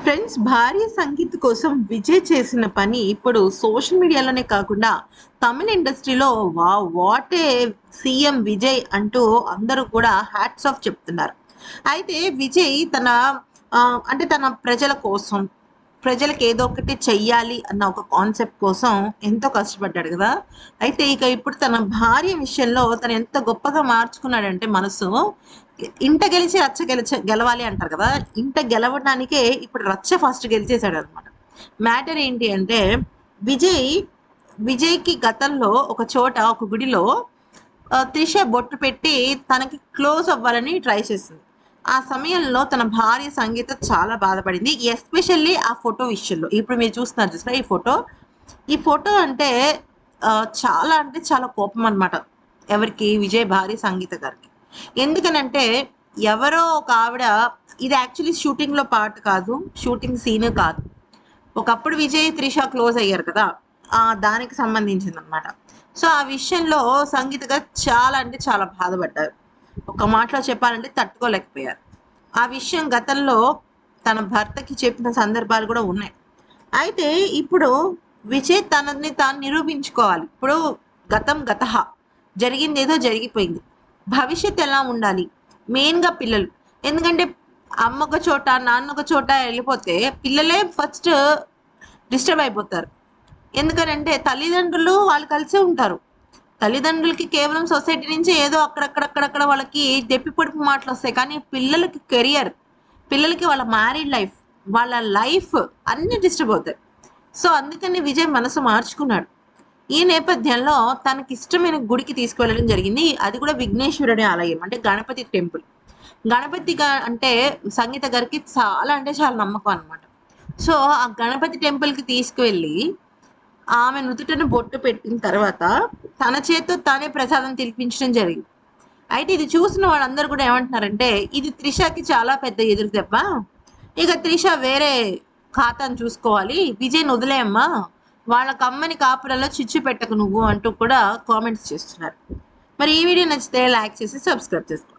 Friends, భార్య సంగీత్ కోసం విజయ్ చేసిన పని ఇప్పుడు సోషల్ మీడియాలోనే కాకుండా తమిళ ఇండస్ట్రీలో వాట్ ఏ సీఎం విజయ్ అంటూ అందరూ కూడా హ్యాట్స్ ఆఫ్ చెప్తున్నారు. అయితే విజయ్ తన అంటే తన ప్రజల కోసం, ప్రజలకు ఏదో ఒకటి చెయ్యాలి అన్న ఒక కాన్సెప్ట్ కోసం ఎంతో కష్టపడ్డాడు కదా! అయితే ఇక ఇప్పుడు తన భార్య విషయంలో తను ఎంత గొప్పగా మార్చుకున్నాడంటే మనసు, ఇంట గెలిచి రచ్చ గెలవాలి అంటారు కదా! ఇంట గెలవడానికే ఇప్పుడు రచ్చ ఫస్ట్ గెలిచేసాడనమాట. మ్యాటర్ ఏంటి అంటే విజయ్, విజయ్‌కి గతంలో ఒక చోట ఒక గుడిలో త్రిష బొట్టు పెట్టి తనకి క్లోజ్ అవ్వాలని ట్రై చేసింది. ఆ సమయంలో తన భార్య సంగీత చాలా బాధపడింది. ఎస్పెషల్లీ ఆ ఫోటో విషయంలో. ఇప్పుడు మీరు చూస్తున్నారు చూసారా ఈ ఫోటో. ఈ ఫోటో అంటే చాలా అంటే చాలా కోపం అనమాట. ఎవరికి? విజయ్ భార్య సంగీత గారికి. ఎందుకనంటే ఎవరో ఒక ఆవిడ, ఇది యాక్చువల్లీ షూటింగ్‌లో పార్ట్ కాదు. షూటింగ్ సీన్ కాదు. ఒకప్పుడు విజయ్, త్రిష క్లోజ్ అయ్యారు కదా! దానికి సంబంధించిందనమాట. సో, ఆ విషయంలో సంగీత గారు చాలా అంటే చాలా బాధపడ్డారు. ఒక మాటలో చెప్పాలంటే తట్టుకోలేకపోయారు. ఆ విషయం గతంలో తన భర్తకి చెప్పిన సందర్భాలు కూడా ఉన్నాయి. అయితే ఇప్పుడు విజయ్ తనని తాను నిరూపించుకోవాలి. ఇప్పుడు గతం గతః. జరిగిందేదో జరిగిపోయింది. భవిష్యత్తు ఎలా ఉండాలి? మెయిన్‌గా పిల్లలు. ఎందుకంటే అమ్మ ఒక చోట, నాన్న ఒక చోట ఎళ్ళిపోతే పిల్లలే ఫస్ట్ డిస్టర్బ్ అయిపోతారు. ఎందుకనంటే తల్లిదండ్రులు వాళ్ళు కలిసే ఉంటారు. తల్లిదండ్రులకి కేవలం సొసైటీ నుంచి ఏదో అక్కడక్కడక్కడక్కడ వాళ్ళకి దెప్పి పొడుపు మాటలొస్తాయి. కానీ పిల్లలకి కెరియర్, పిల్లలకి వాళ్ళ మ్యారీడ్ లైఫ్, వాళ్ళ లైఫ్ అన్నీ డిస్టర్బ్ అవుతాయి. సో, అందుకని విజయ్ మనసు మార్చుకున్నాడు. ఈ నేపథ్యంలో తనకిష్టమైన గుడికి తీసుకువెళ్ళడం జరిగింది. అది కూడా విఘ్నేశ్వరుడి ఆలయం. అంటే గణపతి టెంపుల్. అంటే సంగీత గారికి చాలా అంటే చాలా నమ్మకం అనమాట. సో, ఆ గణపతి టెంపుల్‌కి తీసుకువెళ్ళి ఆమె నుదుటన బొట్టు పెట్టిన తర్వాత తన చేత్తో తానే ప్రసాదం తినిపించడం జరిగింది. అయితే ఇది చూసిన వాళ్ళందరూ కూడా ఏమంటున్నారంటే, ఇది త్రిషకి చాలా పెద్ద ఎదురు దెబ్బ. ఇక త్రిష వేరే ఖాతాను చూసుకోవాలి. విజయ్‌ని వదిలేయమ్మా. వాళ్ళ కమ్మని కాపురాల్లో చిచ్చు పెట్టకు నువ్వు అంటూ కూడా కామెంట్స్ చేస్తున్నారు. మరి ఈ వీడియో నచ్చితే లైక్ చేసి సబ్స్క్రైబ్ చేసుకోండి.